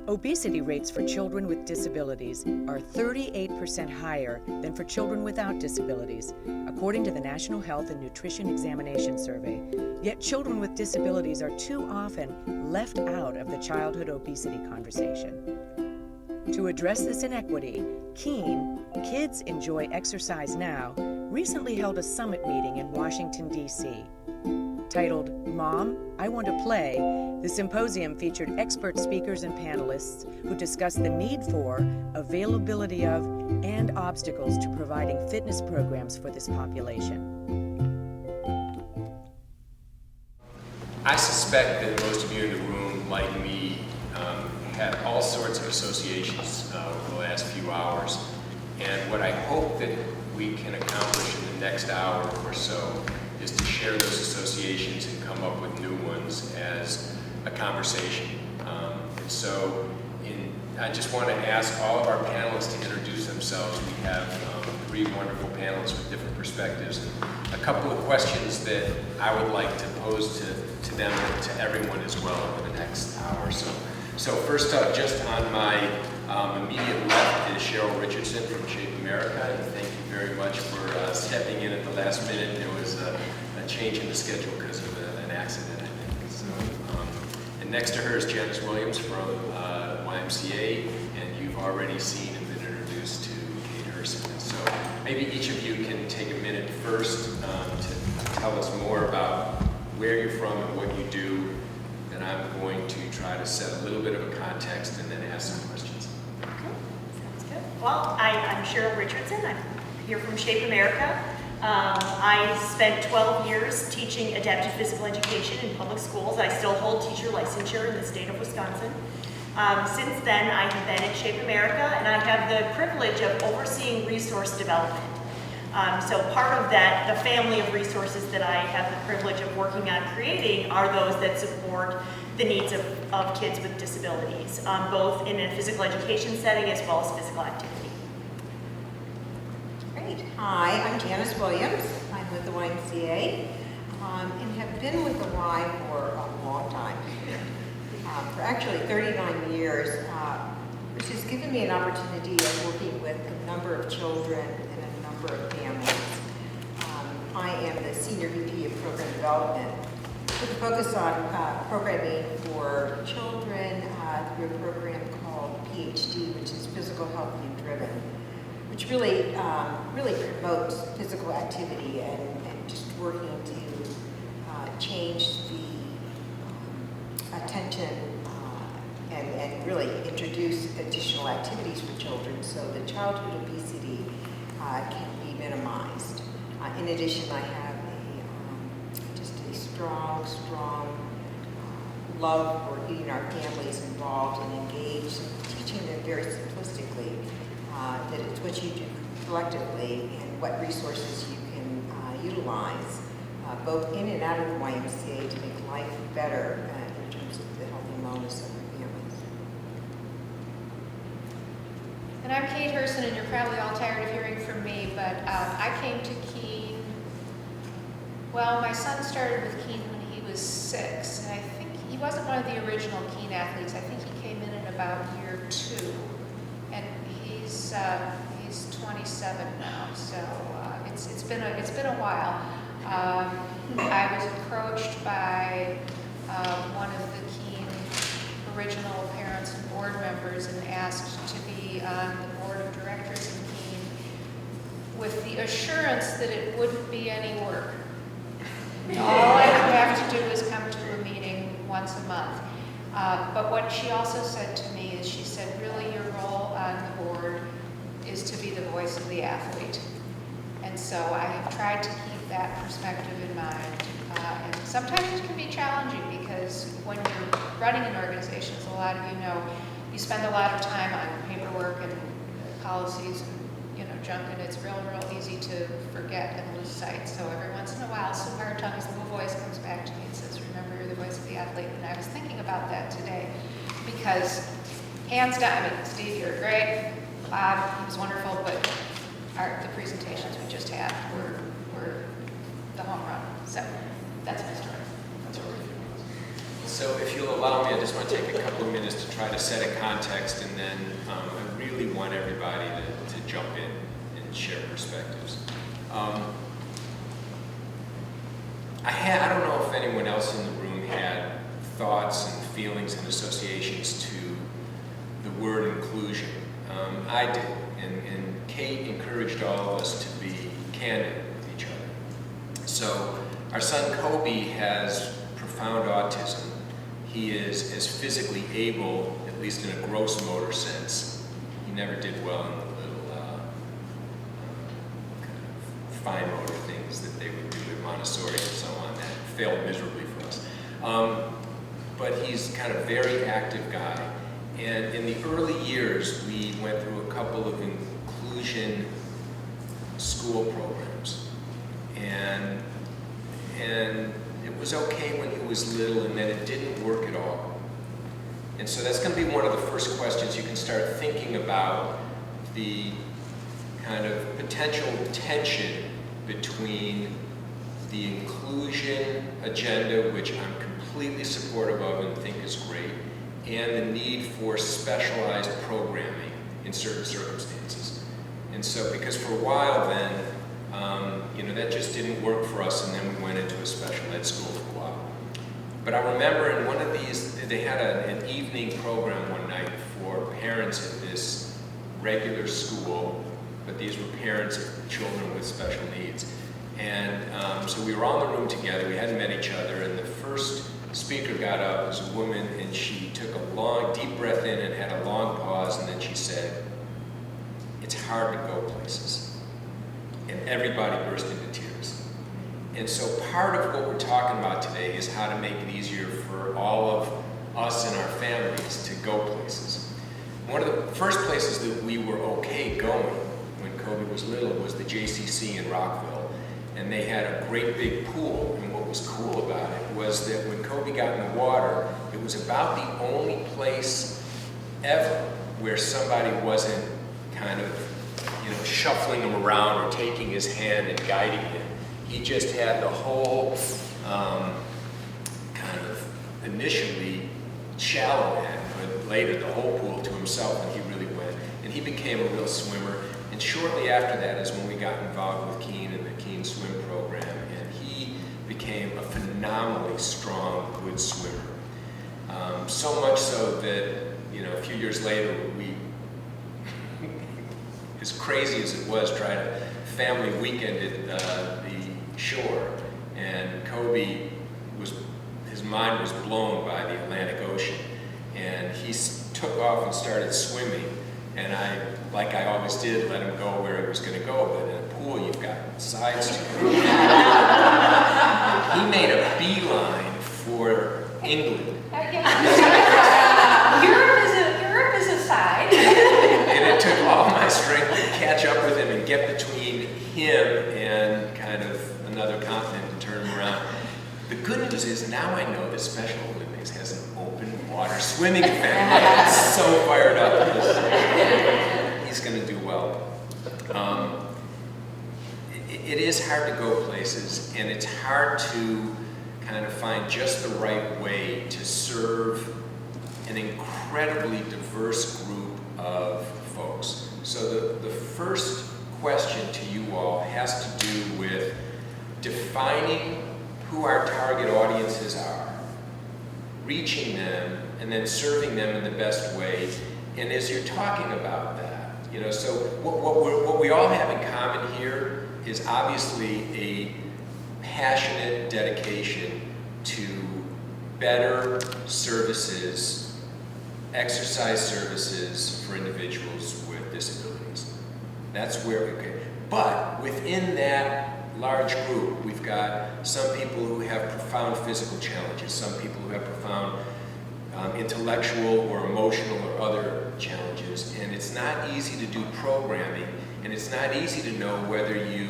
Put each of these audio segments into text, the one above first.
Obesity rates for children with disabilities are 38% higher than for children without disabilities, according to the National Health and Nutrition Examination Survey. Yet children with disabilities are too often left out of the childhood obesity conversation. To address this inequity, KEEN, Kids Enjoy Exercise Now, recently held a summit meeting in Washington, D.C. Titled, Mom, I Want to Play, the symposium featured expert speakers and panelists who discussed the need for, availability of, and obstacles to providing fitness programs for this population. I suspect that most of you in the room, like me, had all sorts of associations over the last few hours. And what I hope that we can accomplish in the next hour or so is to share those associations and come up with new ones as a conversation. I just want to ask all of our panelists to introduce themselves. We have 3 wonderful panelists with different perspectives. A couple of questions that I would like to pose to them and to everyone as well over the next hour or so. So first up, just on my immediate left is Cheryl Richardson from Shape America. And thank you very much for stepping in at the last minute. There was a change in the schedule because of an accident, I think. So, and next to her is Janice Williams from YMCA, and you've already seen and been introduced to Kate Herson. So maybe each of you can take a minute first to tell us more about where you're from and what you do. And I'm going to try to set a little bit of a context and then ask some questions. Okay, sounds good. Well, I'm Cheryl Richardson. I'm here from Shape America. I spent 12 years teaching adaptive physical education in public schools. I still hold teacher licensure in the state of Wisconsin. Since then, I have been at Shape America, and I have the privilege of overseeing resource development. So part of that, the family of resources that I have the privilege of working on creating are those that support the needs of kids with disabilities, both in a physical education setting as well as physical activity. Great. Hi, I'm Janice Williams. I'm with the YMCA and have been with the Y for a long time, for actually 39 years, which has given me an opportunity of working with a number of children and a number of families. I am the Senior VP of Program Development with a focus on programming for children through a program called PhD, which is Physical Healthy and Driven, which really promotes physical activity and just working to change the attention and really introduce additional activities for children so that childhood obesity can be minimized. In addition, I have just a strong love for getting our families involved and engaged, teaching them very simplistically that it's what you do collectively and what resources you can utilize both in and out of the YMCA to make life better in terms of the health and wellness of our families. And I'm Kate Herson, and you're probably all tired of hearing from me, but I came to KEEN, well, my son started with KEEN when he was 6, and I think he wasn't one of the original KEEN athletes. I think he came in about year 2, and he's 27 now, so it's been a while. I was approached by one of the KEEN original parents and board members and asked to be on the board of directors in KEEN with the assurance that it wouldn't be any work. All I would have to do is come to a meeting once a month. But what she also said to me is, she said, really your role on the board is to be the voice of the athlete. And so I have tried to keep that perspective in mind. And sometimes it can be challenging because when you're running an organization, as a lot of you know, you spend a lot of time on paperwork and policies and junk, and it's real easy to forget and lose sight. So every once in a while, some Tongue's little voice comes back to me and says, remember, you're the voice of the athlete. And I was thinking about that today because hands down, I mean, Steve, you're great. Bob, he was wonderful, but the presentations we just had were the home run. So that's my story. So if you'll allow me, I just want to take a couple of minutes to try to set a context, and then I really want everybody to jump in and share perspectives. I don't know if anyone else in the room had thoughts and feelings and associations to the word inclusion. I did, and Kate encouraged all of us to be candid with each other. So our son Kobe has profound autism. He is as physically able, at least in a gross motor sense. He never did well in the little kind of fine motor things that they would do at Montessori and so on. That failed miserably for us. But he's kind of a very active guy. And in the early years, we went through a couple of inclusion school programs. And it was okay when he was little, and then it didn't work at all. And so that's going to be one of the first questions you can start thinking about, the kind of potential tension between the inclusion agenda, which I'm completely supportive of and think is great, and the need for specialized programming in certain circumstances. And so, because for a while then, that just didn't work for us, and then we went into a special ed school for a while. But I remember in one of these, they had an evening program one night for parents at this regular school, but these were parents of children with special needs. And so we were all in the room together, we hadn't met each other, and the first speaker got up, it was a woman, and she took a long, deep breath in and had a long pause, and then she said, "It's hard to go places." And everybody burst into tears. And so part of what we're talking about today is how to make it easier for all of us and our families to go places. One of the first places that we were okay going when Kobe was little was the JCC in Rockville. And they had a great big pool, and what was cool about it was that when Kobe got in the water, it was about the only place ever where somebody wasn't kind of shuffling him around or taking his hand and guiding him. He just had the whole kind of initially shallow end, but later the whole pool to himself, and he really went. And he became a real swimmer. And shortly after that is when we got involved with Keen and the Keen Swim program, and he became a phenomenally strong, good swimmer. So much so that, a few years later, we, as crazy as it was, tried a family weekend at the shore, and Kobe his mind was blown by the Atlantic Ocean, and he took off and started swimming, and I, like I always did, let him go where he was going to go, but in a pool you've got sides to it. He made a beeline for England. Europe is a side. And it took all my strength to catch up with him and get between him and kind of another continent and turn him around. The good news is now I know that Special Olympics has an open water swimming event. I'm so fired up. He's going to do well. It is hard to go places, and it's hard to kind of find just the right way to serve an incredibly diverse group of folks. So the first question to you all has to do with defining who our target audiences are, reaching them, and then serving them in the best way. And as you're talking about that, so what we all have in common here is obviously a passionate dedication to better services, exercise services for individuals with disabilities. That's where we can. But within that large group, we've got some people who have profound physical challenges, some people who have profound intellectual or emotional or other challenges, and it's not easy to do programming, and it's not easy to know whether you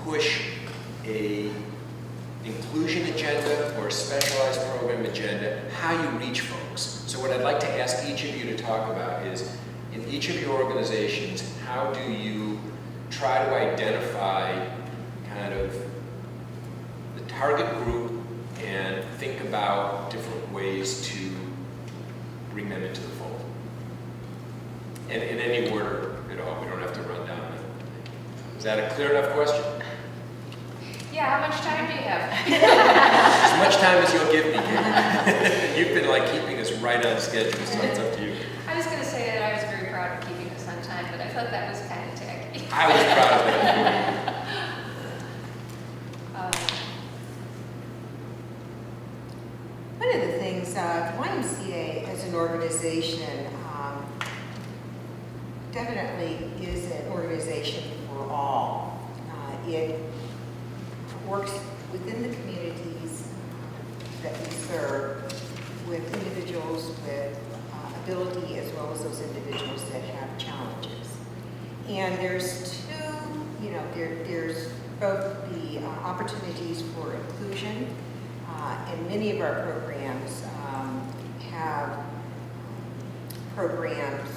push a inclusion agenda or a specialized program agenda, how you reach folks. So what I'd like to ask each of you to talk about is, in each of your organizations, how do you try to identify kind of the target group and think about different ways to bring them into the fold. And in any order at all, we don't have to run down it. Is that a clear enough question? Yeah, how much time do you have? As much time as you'll give me. You've been like keeping us right on schedule, so it's up to you. I was going to say that I was very proud of keeping us on time, but I thought that was kind of tacky. I was proud of that. One of the things, YMCA as an organization definitely is an organization for all. It works within the communities that we serve with individuals with ability as well as those individuals that have challenges. And there's there's both the opportunities for inclusion, and many of our programs have programs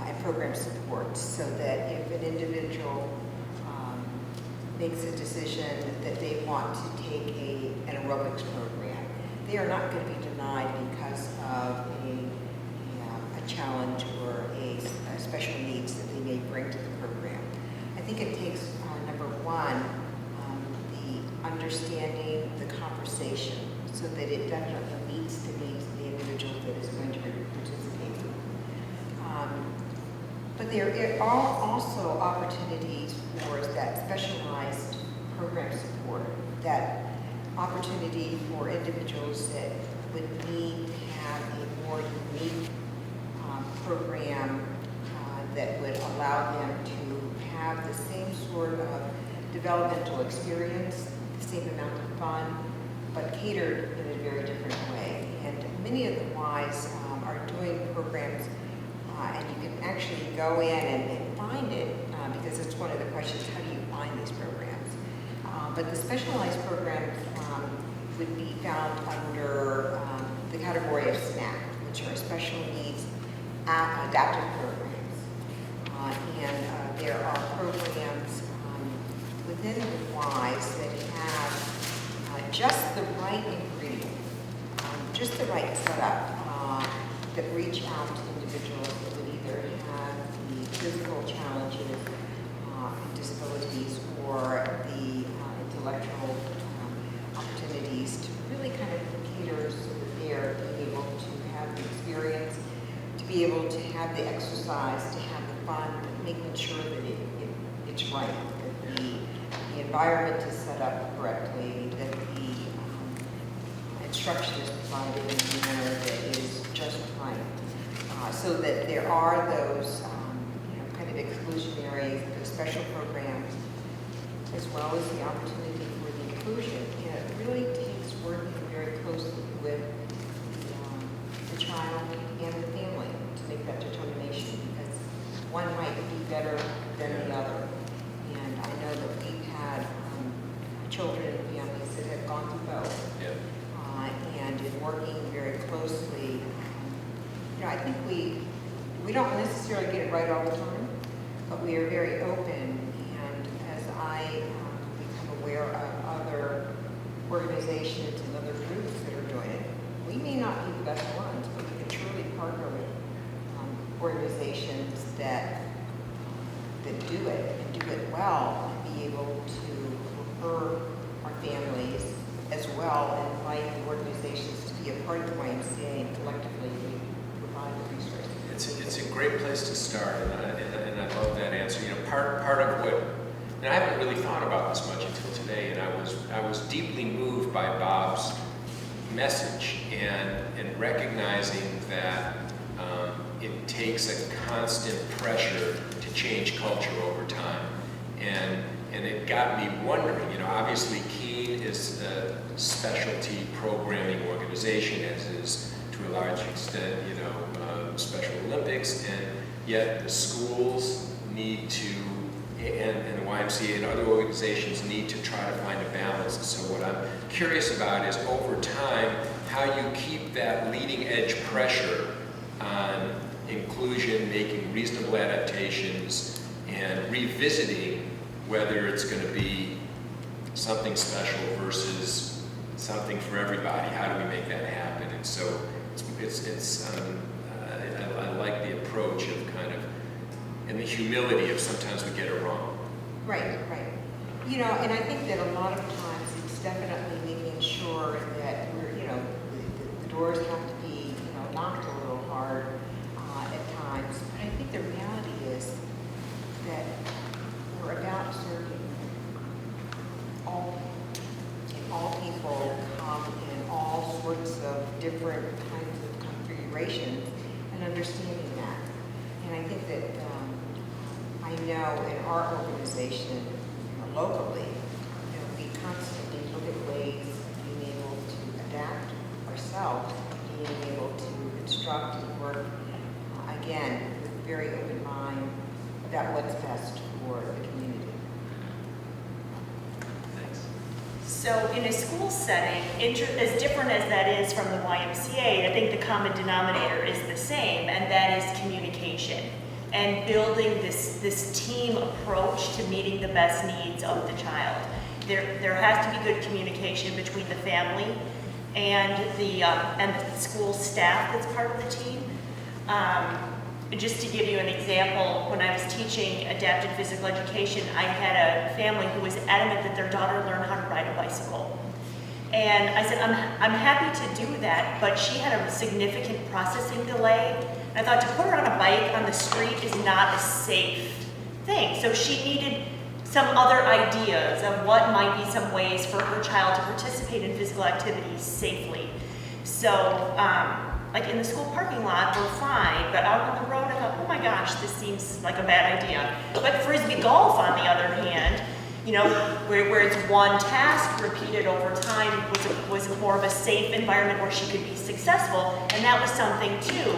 and program support so that if an individual makes a decision that they want to take an aerobics program, they are not going to be denied because of a challenge or a special needs that they may bring to the program. I think it takes, number one, the understanding, the conversation, so that it definitely meets the needs of the individual that is going to be participating. But there are also opportunities for that specialized program support, that opportunity for individuals that would need to have a more unique program that would allow them to have the same sort of developmental experience, the same amount of fun, but catered in a very different way. And many of the Ys are doing programs, and you can actually go in and find it, because it's one of the questions, how do you find these programs? But the specialized programs would be found under the category of SNAP, which are special needs adaptive programs. And there are programs within the Ys that have just the right ingredient, just the right setup that reach out to individuals that would either have the physical challenges, disabilities, or the intellectual opportunities to really kind of cater so that they're able to have the experience, to be able to have the exercise, to have the fun, but making sure that it's right, that the environment is set up correctly, that the instruction is provided in a manner that is just right, so that there are those kind of exclusionary, those special programs, as well as the opportunity for the inclusion. And it really takes working very closely with the child and the family to make that determination, because one might be better than the other. And I know that we've had children and families that have gone through both. Yeah. And in working very closely, I think we don't necessarily get it right all the time, but we are very open. And as I become aware of other organizations and other groups that are doing it, we may not be the best ones, but we can truly partner with organizations that do it and do it well, and be able to refer our families as well, and invite the organizations to be a part of the YMCA, and collectively we provide the resources. It's a great place to start, and I love that answer. Part of what, and I haven't really thought about this much until today, and I was deeply moved by Bob's message and recognizing that it takes a constant pressure to change culture over time, and it got me wondering. Obviously Keene is a specialty programming organization, as is to a large extent, Special Olympics, and yet the schools need to, and the YMCA and other organizations need to try to find a balance. So what I'm curious about is, over time, how you keep that leading edge pressure on inclusion, making reasonable adaptations, and revisiting whether it's going to be something special versus something for everybody. How do we make that happen? And so I like the approach of kind of, and the humility of sometimes we get it wrong. Right, right. You know, and I think that a lot of times it's definitely making sure that we're, you know, the doors have to be, you know, knocked a little hard at times. But I think the reality is that we're about serving all people. And all people come in all sorts of different kinds of configurations, and understanding that. And I think that I know in our organization, locally, you know, we constantly look at ways of being able to adapt ourselves, being able to construct and work, again, with a very open mind about what's best for the community. Thanks. So in a school setting, as different as that is from the YMCA, I think the common denominator is the same, and that is communication. And building this team approach to meeting the best needs of the child. There has to be good communication between the family and the school staff that's part of the team. Just to give you an example, when I was teaching adapted physical education, I had a family who was adamant that their daughter learn how to ride a bicycle. And I said, I'm happy to do that, but she had a significant processing delay. I thought to put her on a bike on the street is not a safe thing. So she needed some other ideas of what might be some ways for her child to participate in physical activities safely. So, like in the school parking lot, we're fine, but out on the road, I thought, oh my gosh, this seems like a bad idea. But frisbee golf, on the other hand, you know, where it's one task repeated over time was more of a safe environment where she could be successful, and that was something too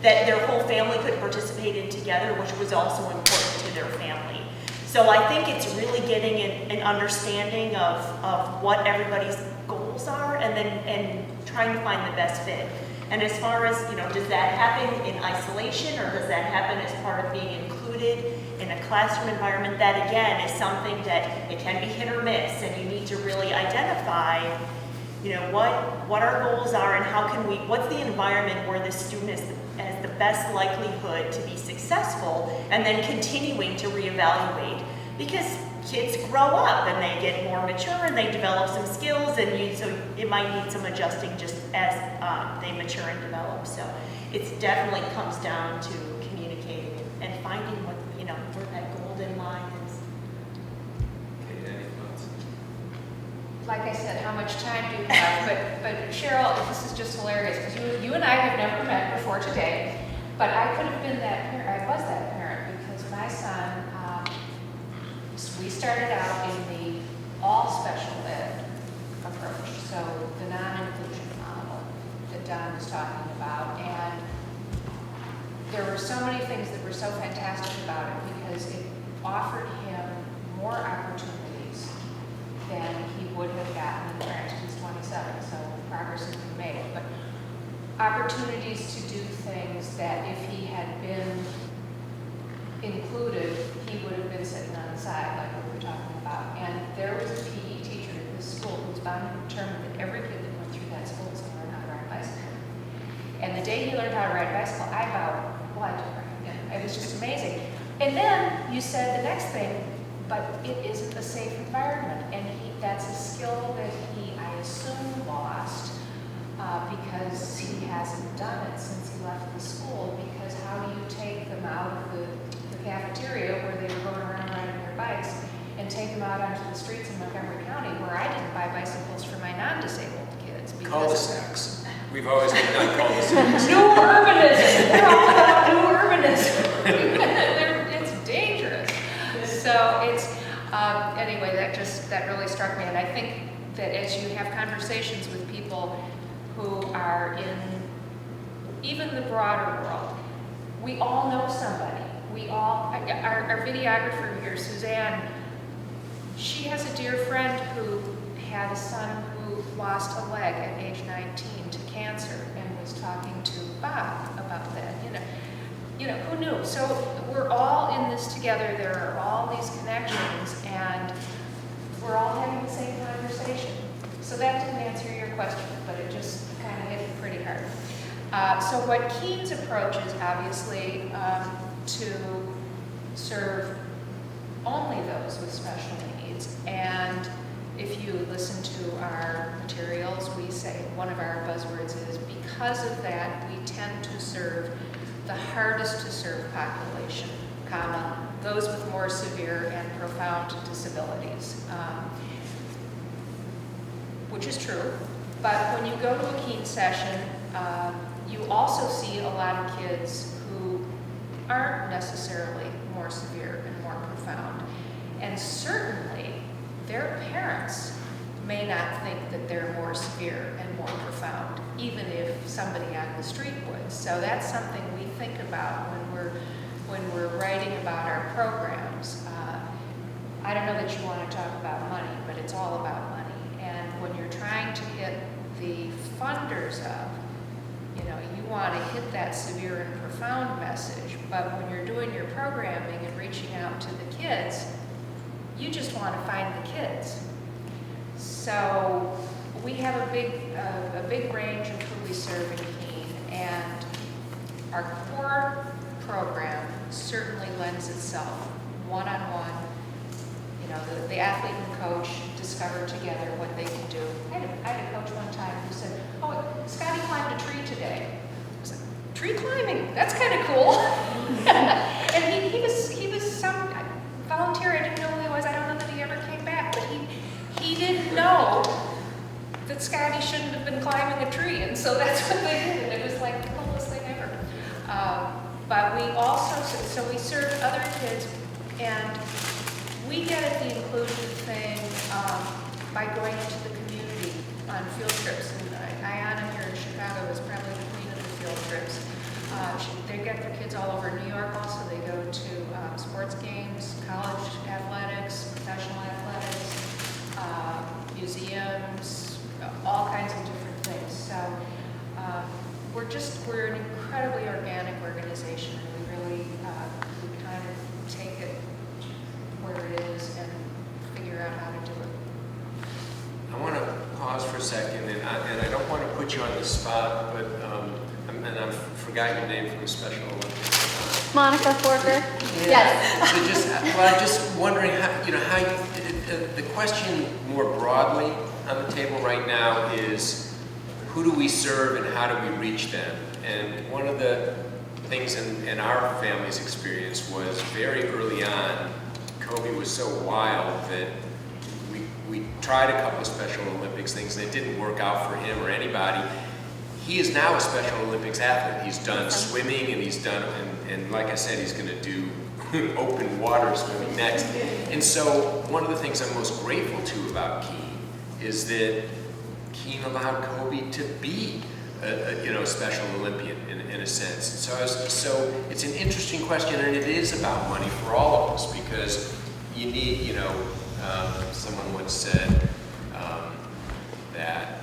that their whole family could participate in together, which was also important to their family. So I think it's really getting an understanding of what everybody's goals are, and trying to find the best fit. And as far as, you know, does that happen in isolation, or does that happen as part of being included in a classroom environment? That again is something that it can be hit or miss, and you need to really identify, you know, what our goals are, and how can we, what's the environment where the student has the best likelihood to be successful, and then continuing to reevaluate. Because kids grow up and they get more mature and they develop some skills, and so it might need some adjusting just as they mature and develop. So it definitely comes down to communicating and finding what, you know, where that golden line is. Okay, any thoughts? Like I said, how much time do you have? But Cheryl, this is just hilarious, because you and I have never met before today, but I could have been that parent. I was that parent, because my son, we started out in the all special ed approach, so the non-inclusion model that Don was talking about, and there were so many things that were so fantastic about it, because it offered him more opportunities than he would have gotten. Granted, he's 27, so progress has been made, but opportunities to do things that if he had been included, he would have been sitting on the side, like we were talking about. And there was a PE teacher at this school who was bound and determined that every kid that went through that school was going to learn how to ride a bicycle. And the day he learned how to ride a bicycle, I vowed blood to him. It was just amazing. And then you said the next thing, but it isn't a safe environment. And that's a skill that he, I assume, lost because he hasn't done it since he left the school. Because how do you take them out of the cafeteria where they were going around riding their bikes and take them out onto the streets in Montgomery County, where I didn't buy bicycles for my non-disabled kids? Cul-de-sacs. We've always been done cul-de-sacs. New urbanism. They're all about new urbanism. It's dangerous. So it's, anyway, that really struck me. And I think that as you have conversations with people who are in even the broader world, we all know somebody. We all, our videographer here, Suzanne, she has a dear friend who had a son who lost a leg at age 19 to cancer, and was talking to Bob about that. You know, who knew? So we're all in this together. There are all these connections, and we're all having the same conversation. So that didn't answer your question, but it just kind of hit it pretty hard. So what Keen's approach is obviously to serve only those with special needs. And if you listen to our materials, we say one of our buzzwords is, because of that, we tend to serve the hardest to serve population, comma, those with more severe and profound disabilities. Which is true, but when you go to a Keen session, you also see a lot of kids who aren't necessarily more severe and more profound. And certainly, their parents may not think that they're more severe and more profound, even if somebody on the street would. So that's something we think about when we're writing about our programs. I don't know that you want to talk about money, but it's all about money. And when you're trying to hit the funders of, you want to hit that severe and profound message, but when you're doing your programming and reaching out to the kids, you just want to find the kids. So we have a big range of who we serve in Keen, and our core program certainly lends itself one-on-one. The athlete and coach discover together what they can do. I had a coach one time who said, "Oh, Scotty climbed a tree today." I was like, "Tree climbing? That's kind of cool." And he was some volunteer. I didn't know who he was. I don't know that he ever came back, but he didn't know that Scotty shouldn't have been climbing a tree, and so that's what they did. And it was like the coolest thing ever. But we also, so we serve other kids, and we get at the inclusion thing by going into the community on field trips. And Ayana here in Chicago is probably the queen of the field trips. They get their kids all over New York also. They go to sports games, college athletics, professional athletics, museums, all kinds of different things. So we're an incredibly organic organization, and we really we kind of take it where it is and figure out how to do it. I want to pause for a second, and I don't want to put you on the spot, but I forgot your name from the Special Olympics. Monica Forker. Yes. So I'm just wondering how the question more broadly on the table right now is, who do we serve and how do we reach them? And one of the things in our family's experience was very early on, Kobe was so wild that we tried a couple of Special Olympics things and it didn't work out for him or anybody. He is now a Special Olympics athlete. He's done swimming and he's done, and like I said, he's going to do open water swimming next. And so one of the things I'm most grateful to about Keen is that Keen allowed Kobe to be a Special Olympian in a sense. So it's an interesting question, and it is about money for all of us, because you need, someone once said that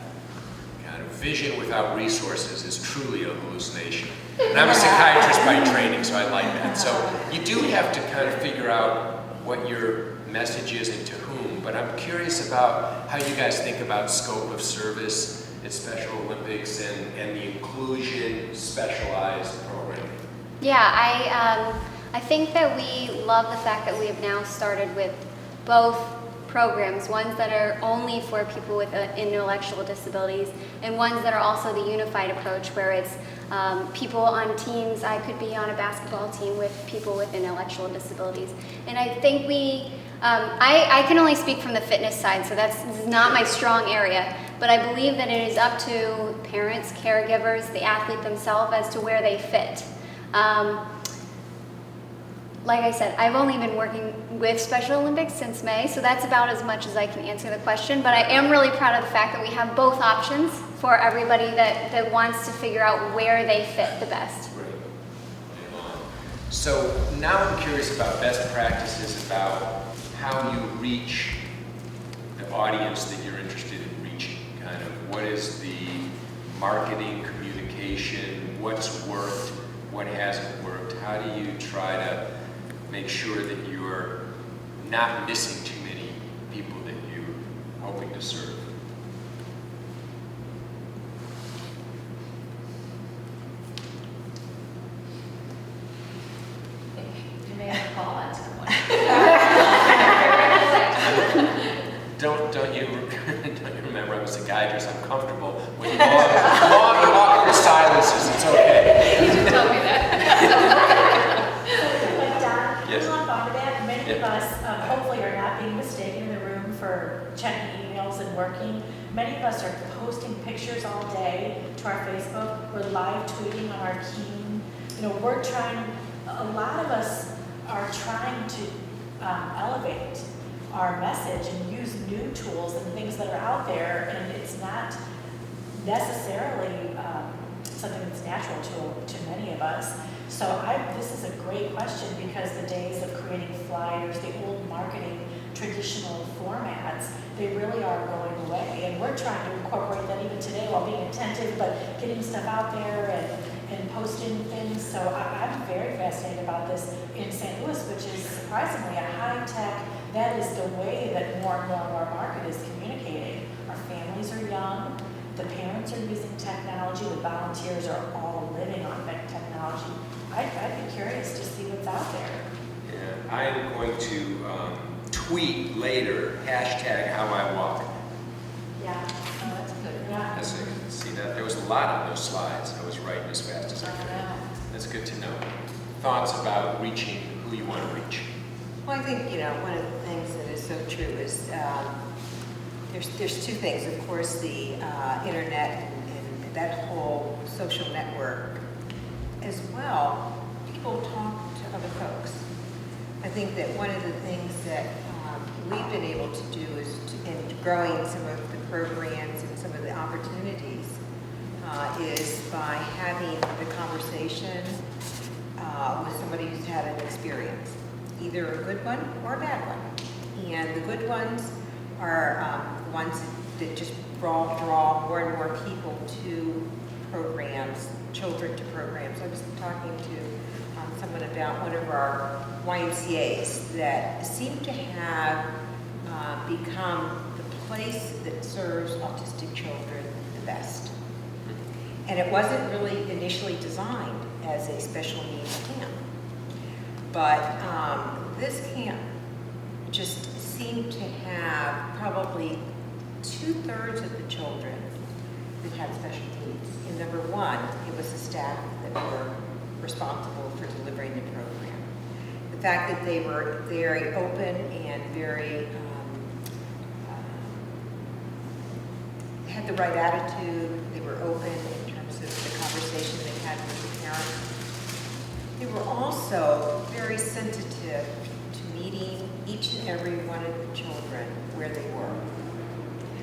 kind of vision without resources is truly a hallucination. And I'm a psychiatrist by training, so I like that. So you do have to kind of figure out what your message is and to whom, but I'm curious about how you guys think about scope of service at Special Olympics and the inclusion specialized programming. Yeah, I think that we love the fact that we have now started with both programs, ones that are only for people with intellectual disabilities, and ones that are also the unified approach, where it's people on teams. I could be on a basketball team with people with intellectual disabilities. And I think I can only speak from the fitness side, so this is not my strong area, but I believe that it is up to parents, caregivers, the athlete themselves as to where they fit. Like I said, I've only been working with Special Olympics since May, so that's about as much as I can answer the question, but I am really proud of the fact that we have both options for everybody that wants to figure out where they fit the best. Great. So now I'm curious about best practices about how you reach the audience that you're interested in reaching. Kind of what is the marketing, communication, what's worked, what hasn't worked, how do you try to make sure that you're not missing too many people that you're hoping to serve? working. Many of us are posting pictures all day to our Facebook. We're live tweeting on our Keen. You know, a lot of us are trying to elevate our message and use new tools and things that are out there, and it's not necessarily something that's natural to many of us. So this is a great question, because the days of creating flyers, the old marketing traditional formats, they really are going away. And we're trying to incorporate that even today while being attentive, but getting stuff out there and posting things. So I'm very fascinated about this in St. Louis, which is surprisingly a high-tech, that is the way that more and more of our market is communicating. Our families are young, the parents are using technology, the volunteers are all living on that technology. I'd be curious to see what's out there. Yeah, I am going to tweet later, #HowIWalk. Yeah, oh, that's good. Yeah. Yes, I can see that. There was a lot on those slides. I was writing as fast as I could. Yeah. That's good to know. Thoughts about reaching who you want to reach? Well, I think, one of the things that is so true is there's two things. Of course, the internet and that whole social network. As well, people talk to other folks. I think that one of the things that we've been able to do in growing some of the programs and some of the opportunities is by having the conversation with somebody who's had an experience, either a good one or a bad one. And the good ones are ones that just draw more and more people to programs, children to programs. I was talking to someone about one of our YMCAs that seemed to have become the place that serves autistic children the best. And it wasn't really initially designed as a special needs camp. But this camp just seemed to have probably 2/3 of the children that had special needs. And number one, it was the staff that were responsible for delivering the program. The fact that they were very open and very, had the right attitude, they were open in terms of the conversation they had with the parents. They were also very sensitive to meeting each and every one of the children where they were,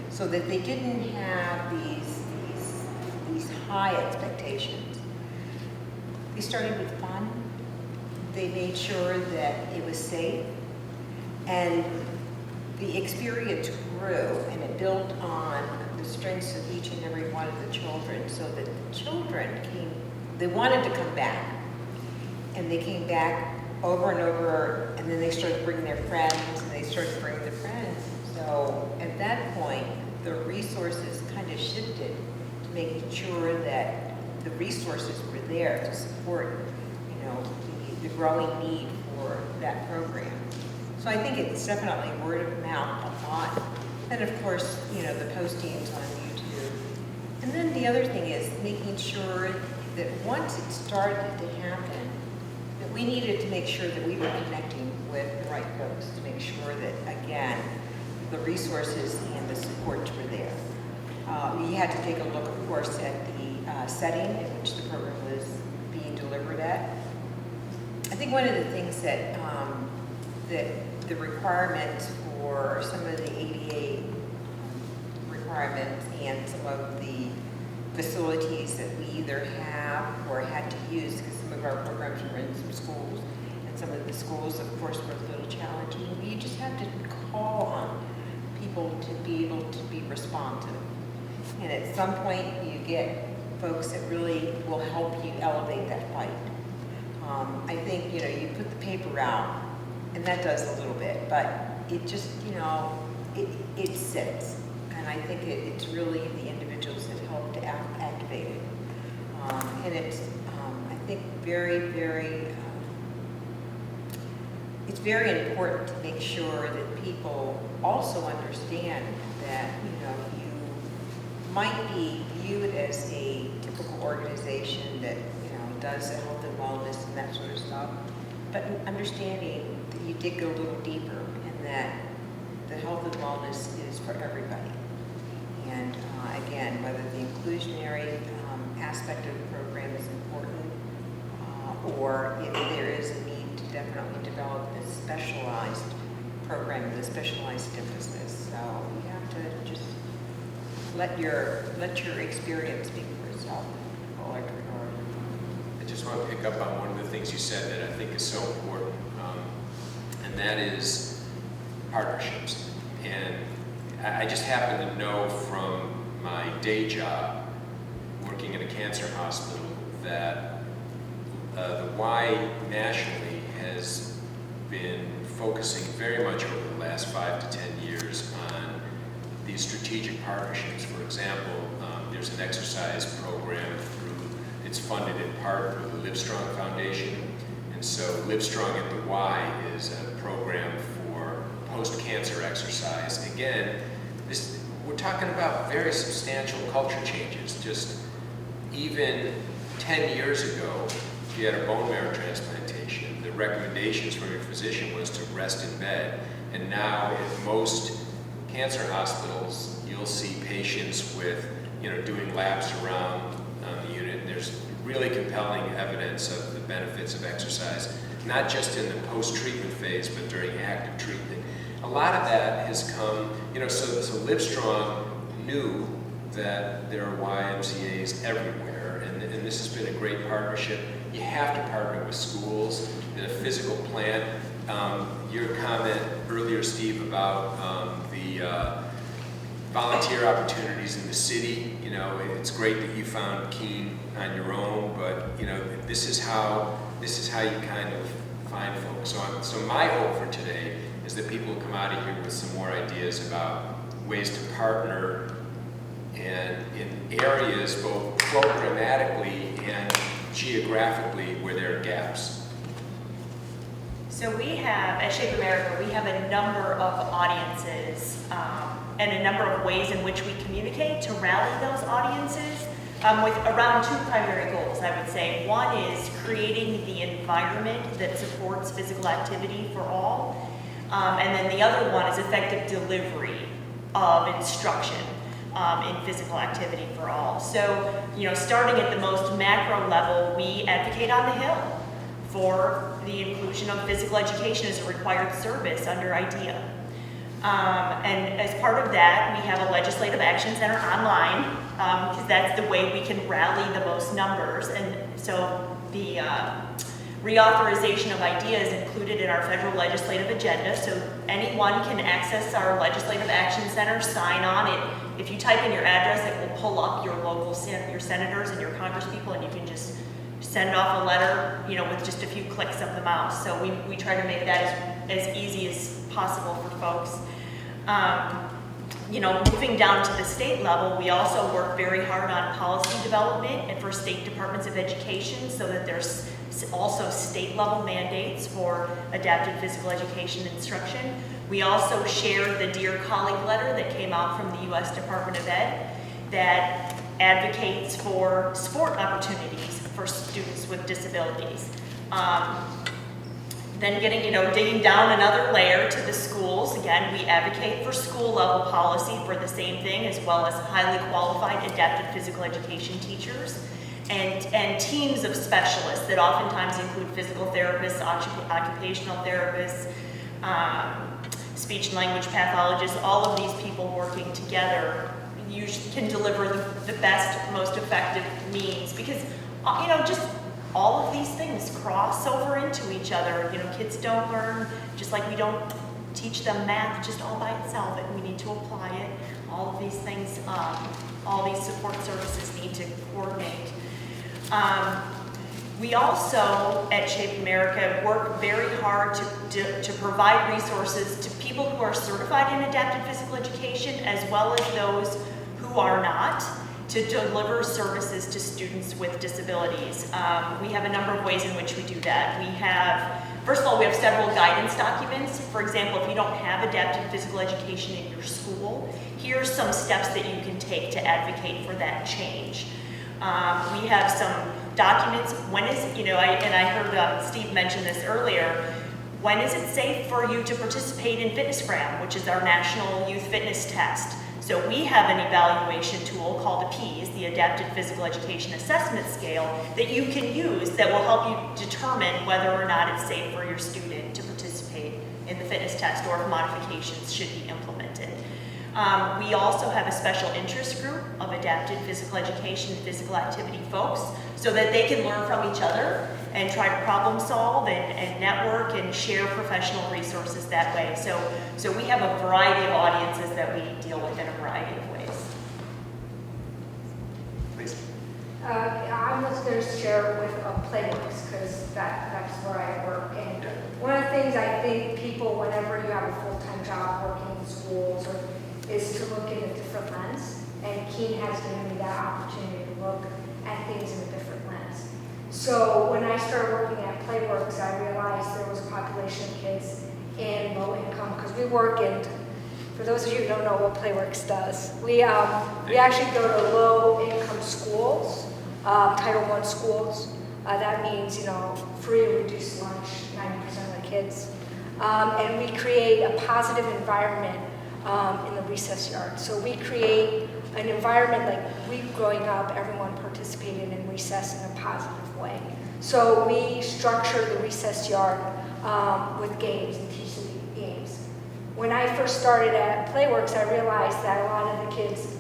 so that they didn't have these high expectations. They started with fun. They made sure that it was safe, and the experience grew, and it built on the strengths of each and every one of the children, so that the children they wanted to come back, and they came back over and over, and then they started bringing their friends, and they started bringing their friends. So at that point, the resources kind of shifted to making sure that the resources were there to support, the growing need for that program. So I think it's definitely word of mouth a lot. And of course, the postings on YouTube. And then the other thing is making sure that once it started to happen, that we needed to make sure that we were connecting with the right folks to make sure that, again, the resources and the supports were there. We had to take a look, of course, at the setting in which the program was being delivered at. I think one of the things that the requirements for some of the ADA requirements and some of the facilities that we either have or had to use, because some of our programs were in some schools, and some of the schools, of course, were a little challenging. You just have to call on people to be able to be responsive. And at some point, you get folks that really will help you elevate that fight. I think, you put the paper out, and that does a little bit, but it just, it sits. And I think it's really the individuals that help to activate it. And it's, I think, very, very, it's very important to make sure that people also understand that, you might be viewed as a typical organization that, does the health and wellness and that sort of stuff, but understanding that you dig a little deeper and that the health and wellness is for everybody. And again, whether the inclusionary aspect of the program is important or if there is a need to definitely develop a specialized program with a specialized emphasis. So you have to just let your experience speak for itself. I just want to pick up on one of the things you said that I think is so important, and that is partnerships. And I just happen to know from my day job, working in a cancer hospital, that the Y nationally has been focusing very much over the last 5 to 10 years on these strategic partnerships. For example, there's an exercise program it's funded in part through the Livestrong Foundation. And so Livestrong at the Y is a program for post-cancer exercise. Again, we're talking about very substantial culture changes. Just even 10 years ago, if you had a bone marrow transplantation, the recommendations from your physician was to rest in bed. And now at most cancer hospitals, you'll see patients with, doing laps around the unit. And there's really compelling evidence of the benefits of exercise, not just in the post-treatment phase, but during active treatment. A lot of that has come, so Livestrong knew that there are YMCAs everywhere, and this has been a great partnership. You have to partner with schools in a physical plant. Your comment earlier, Steve, about the volunteer opportunities in the city, it's great that you found Keene on your own, but this is how you kind of find folks. So my hope for today is that people come out of here with some more ideas about ways to partner and in areas both programmatically and geographically where there are gaps. So we have, at Shape America, we have a number of audiences and a number of ways in which we communicate to rally those audiences with around 2 primary goals, I would say. One is creating the environment that supports physical activity for all. And then the other one is effective delivery of instruction in physical activity for all. So, starting at the most macro level, we advocate on the Hill for the inclusion of physical education as a required service under IDEA. And as part of that, we have a legislative action center online, because that's the way we can rally the most numbers. And so the reauthorization of IDEA is included in our federal legislative agenda, so anyone can access our legislative action center, sign on it. If you type in your address, it will pull up your local, your senators and your congresspeople, and you can just send off a letter, with just a few clicks of the mouse. So we try to make that as easy as possible for folks. Moving down to the state level, we also work very hard on policy development and for state departments of education, so that there's also state level mandates for adapted physical education instruction. We also share the Dear Colleague letter that came out from the U.S. Department of Ed that advocates for sport opportunities for students with disabilities. Then digging down another layer to the schools. Again, we advocate for school level policy for the same thing, as well as highly qualified adapted physical education teachers and teams of specialists that oftentimes include physical therapists, occupational therapists, speech and language pathologists. All of these people working together usually can deliver the best, most effective means, because just all of these things cross over into each other. Kids don't learn, just like we don't teach them math just all by itself, and we need to apply it. All of these things, all these support services need to coordinate. We also, at Shape America, work very hard to provide resources to people who are certified in adapted physical education, as well as those who are not, to deliver services to students with disabilities. We have a number of ways in which we do that. First of all, we have several guidance documents. For example, if you don't have adapted physical education in your school, here's some steps that you can take to advocate for that change. We have some documents. When is, I heard Steve mention this earlier, when is it safe for you to participate in FitnessGram, which is our national youth fitness test? So we have an evaluation tool called APEAS, the Adapted Physical Education Assessment Scale, that you can use that will help you determine whether or not it's safe for your student to participate in the fitness test or if modifications should be implemented. We also have a special interest group of adapted physical education and physical activity folks so that they can learn from each other and try to problem solve and network and share professional resources that way. So we have a variety of audiences that we deal with in a variety of ways. Please. I was going to share with Playworks because that's where I work. And one of the things I think people, whenever you have a full-time job working in schools, is to look in a different lens. And Keen has given me that opportunity to look at things in a different lens. So when I started working at Playworks, I realized there was a population of kids in low income, because we work in, for those of you who don't know what Playworks does, we actually go to low income schools, Title I schools. That means, free or reduced lunch, 90% of the kids. And we create a positive environment in the recess yard. So we create an environment like we growing up, everyone participated in recess in a positive way. So we structure the recess yard with games and teach them games. When I first started at Playworks, I realized that a lot of the kids,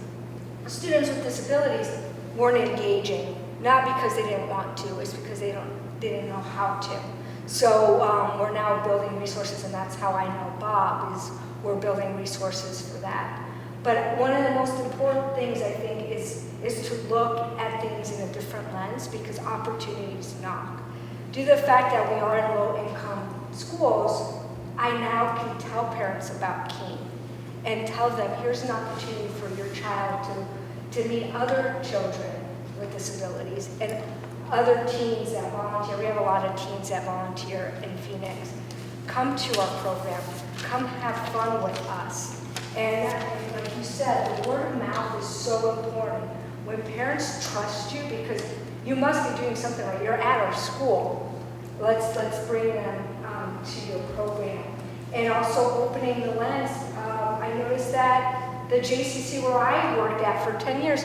students with disabilities, weren't engaging, not because they didn't want to, it's because they didn't know how to. So we're now building resources, and that's how I know Bob, is we're building resources for that. But one of the most important things, I think, is to look at things in a different lens, because opportunities knock. Due to the fact that we are in low-income schools, I now can tell parents about Keen and tell them, here's an opportunity for your child to meet other children with disabilities and other teens that volunteer. We have a lot of teens that volunteer in Phoenix. Come to our program. Come have fun with us. And like you said, the word of mouth is so important. When parents trust you, because you must be doing something right. You're at our school. Let's bring them to your program. And also opening the lens. I noticed that the JCC where I worked at for 10 years,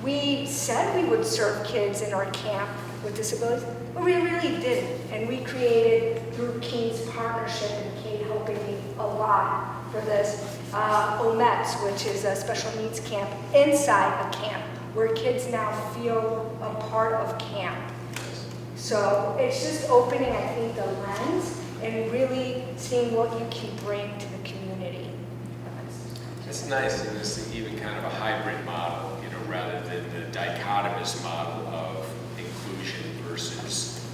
we said we would serve kids in our camp with disabilities, but we really didn't. And we created, through Keen's partnership, and Keen helping me a lot for this, OMETS, which is a special needs camp inside a camp, where kids now feel a part of camp. So it's just opening, I think, the lens and really seeing what you can bring to the community. It's nice, and it's even kind of a hybrid model, rather than the dichotomous model of inclusion versus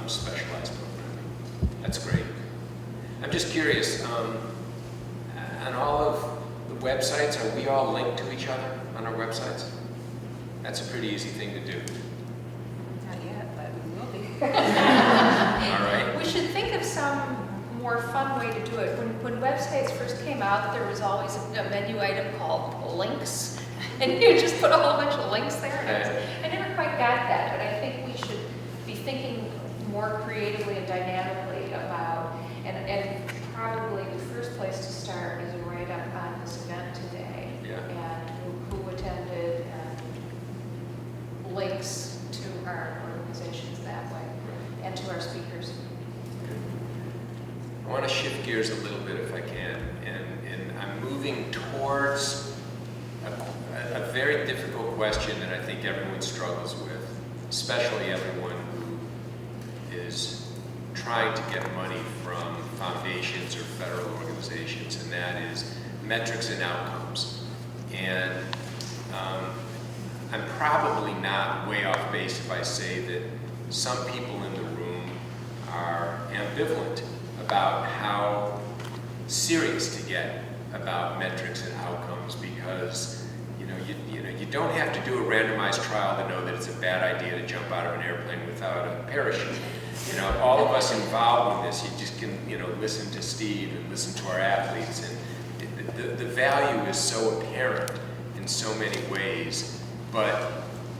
specialized programming. That's great. I'm just curious, on all of the websites, are we all linked to each other on our websites? That's a pretty easy thing to do. Not yet, but we will be. All right. We should think of some more fun way to do it. When websites first came out, there was always a menu item called links. And you just put a whole bunch of links there. And I never quite got that, but I think we should be thinking more creatively and dynamically about, and probably the first place to start is a write-up on this event today. Yeah. And who attended, and links to our organizations that way, and to our speakers. I want to shift gears a little bit if I can, and I'm moving towards a very difficult question that I think everyone struggles with, especially everyone who is trying to get money from foundations or federal organizations, and that is metrics and outcomes. And I'm probably not way off base if I say that some people in the room are ambivalent about how serious to get about metrics and outcomes, because you don't have to do a randomized trial to know that it's a bad idea to jump out of an airplane without a parachute. All of us involved in this, you just can listen to Steve and listen to our athletes, and the value is so apparent in so many ways. But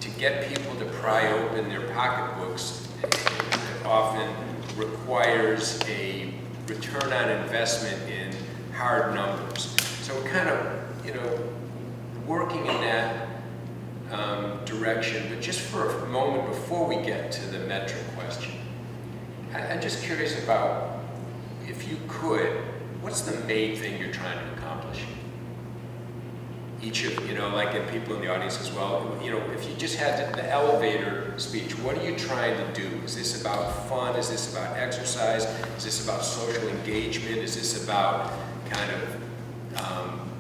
to get people to pry open their pocketbooks, it often requires a return on investment in hard numbers. So we're kind of, working in that direction, but just for a moment before we get to the metric question, I'm just curious about, if you could, what's the main thing you're trying to accomplish? Each of, like, and people in the audience as well, if you just had the elevator speech, what are you trying to do? Is this about fun? Is this about exercise? Is this about social engagement? Is this about kind of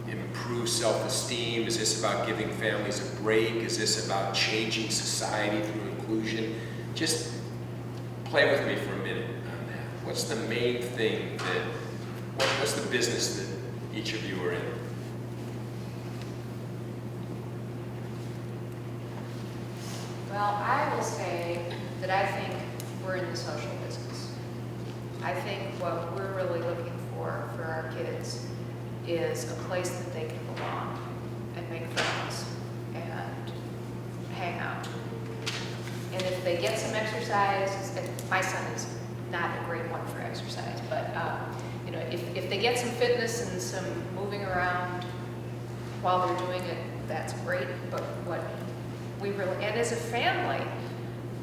improve self-esteem? Is this about giving families a break? Is this about changing society through inclusion? Just play with me for a minute on that. What's the main thing what's the business that each of you are in? Well, I will say that I think we're in the social business. I think what we're really looking for our kids is a place that they can belong and make friends and hang out. And if they get some exercise, and my son is not a great one for exercise, but if they get some fitness and some moving around while they're doing it, that's great. But what we really, and as a family,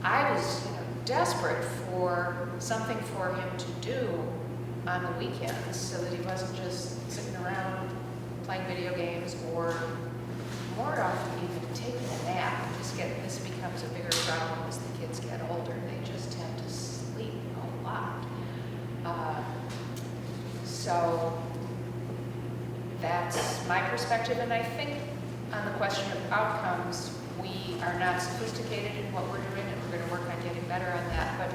I was desperate for something for him to do on the weekends so that he wasn't just sitting around playing video games, or more often even taking a nap. This becomes a bigger problem as the kids get older. They just tend to sleep a lot. So that's my perspective, and I think on the question of outcomes, we are not sophisticated in what we're doing, and we're going to work on getting better on that, but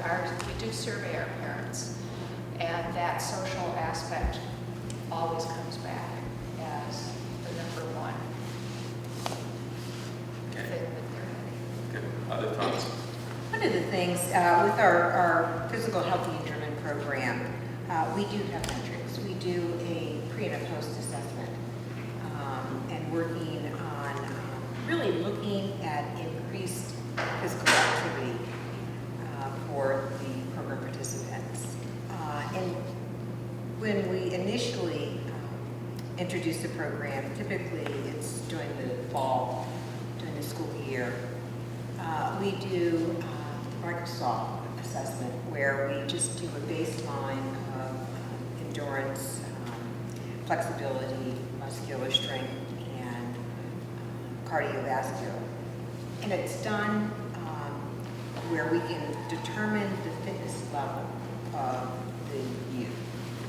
we do survey our parents, and that social aspect always comes back as the number one thing that they're doing. Good. Other thoughts? One of the things with our physical healthy endearment program, we do have metrics. We do a pre and a post assessment, and working on really looking at increased physical activity for the program participants. And when we initially introduce the program, typically it's during the fall, during the school year. We do Microsoft assessment, where we just do a baseline of endurance, flexibility, muscular strength, and cardiovascular. And it's done where we can determine the fitness level of the youth.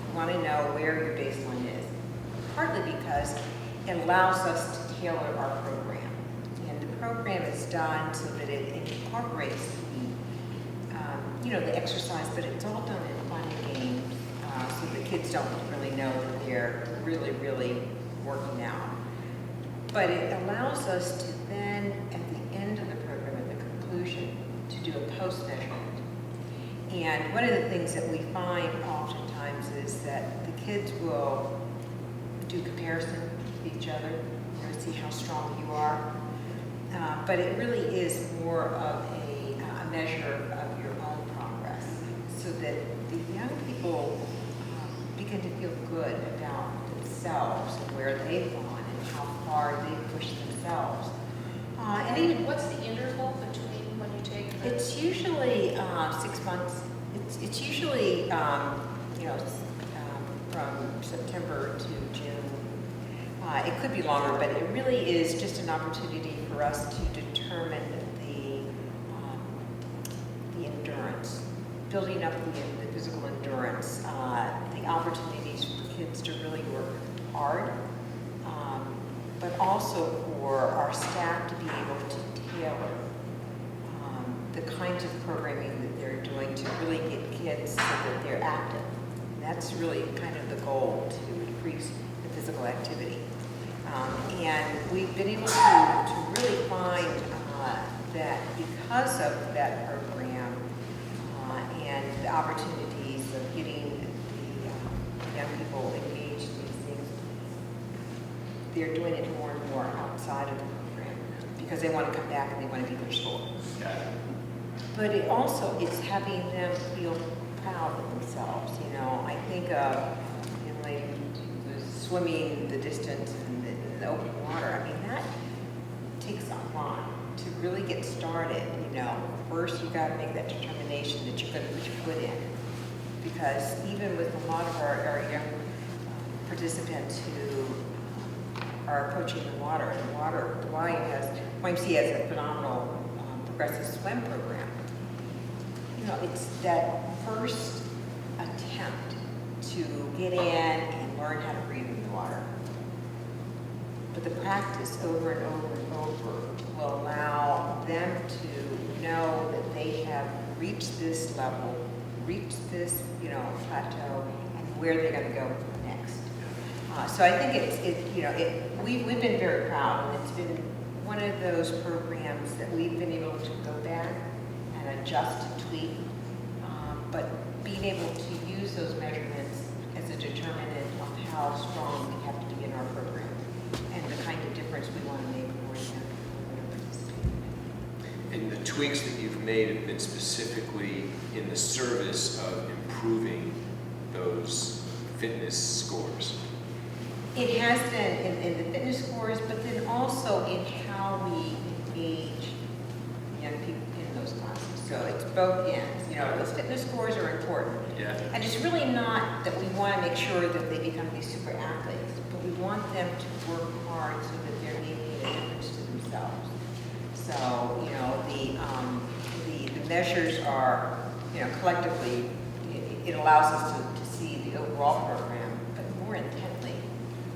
We want to know where your baseline is, partly because it allows us to tailor our program. And the program is done so that it incorporates the exercise, but it's all done in fun and games, so the kids don't really know that they're really, really working out. But it allows us to then, at the end of the program, at the conclusion, to do a post measurement. And one of the things that we find oftentimes is that the kids will do comparison with each other, see how strong you are. But it really is more of a measure of your own progress, so that the young people begin to feel good about themselves and where they've gone and how far they've pushed themselves. And even What's the interval between when you take the... it's usually 6 months. It's usually from September to June. It could be longer, but it really is just an opportunity for us to determine the endurance, building up the physical endurance, the opportunities for kids to really work hard, but also for our staff to be able to tailor the kinds of programming that they're doing to really get kids so that they're active. And that's really kind of the goal, to increase the physical activity. And we've been able to really find that because of that program and the opportunities of getting the young people engaged in these things, they're doing it more and more outside of the program because they want to come back and they want to be their sport. But it also is having them feel proud of themselves. I think of a young lady who was swimming the distance in the open water. I mean, takes a lot to really get started. First you got to make that determination that you're going to put your foot in, because even with a lot of our young participants who are approaching the YMCA has a phenomenal progressive swim program. It's that first attempt to get in and learn how to breathe in the water. But the practice over and over and over will allow them to know that they have reached this level, reached this, plateau, and where they're going to go next. So I think we've been very proud, and it's been one of those programs that we've been able to go back and adjust and tweak, but being able to use those measurements as a determinant of how strong we have to be in our program and the kind of difference we want to make for them. And the tweaks that you've made have been specifically in the service of improving those fitness scores. It has been in the fitness scores, but then also in how we engage young people in those classes. So it's both ends. Those fitness scores are important. Yeah. And it's really not that we want to make sure that they become these super athletes, but we want them to work hard so that they're making a difference to themselves. So, the measures are, collectively, it allows us to see the overall program, but more intently,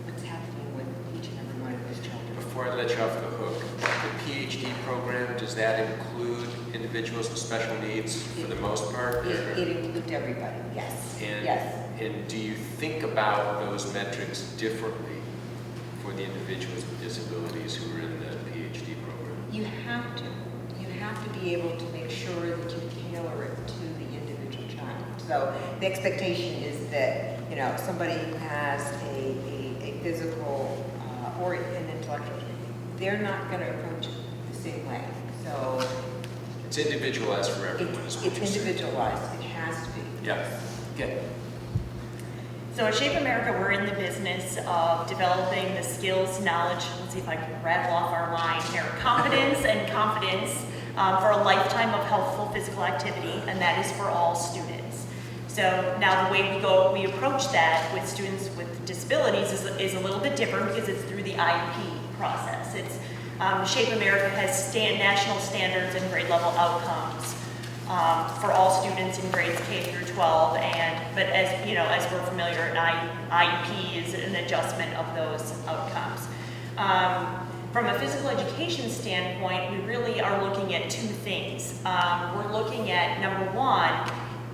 what's happening with each and every one of those children. Before I let you off the hook, the PhD program, does that include individuals with special needs for the most part? It includes everybody, yes. Yes. And do you think about those metrics differently for the individuals with disabilities who are in the PhD program? You have to. You have to be able to make sure that you tailor it to the individual child. So the expectation is that, somebody who has a physical or an intellectual, they're not going to approach it the same way. So It's individualized for everyone. it's individualized. It has to be. Yeah. Good. So at Shape America, we're in the business of developing the skills, knowledge, let's see if I can rattle off our line here, competence and confidence for a lifetime of healthful physical activity, and that is for all students. So now the way we approach that with students with disabilities is a little bit different because it's through the IEP process. It's Shape America has national standards and grade level outcomes for all students in grades K through 12, but as we're familiar, an IEP is an adjustment of those outcomes. From a physical education standpoint, we really are looking at two things. We're looking at, number one,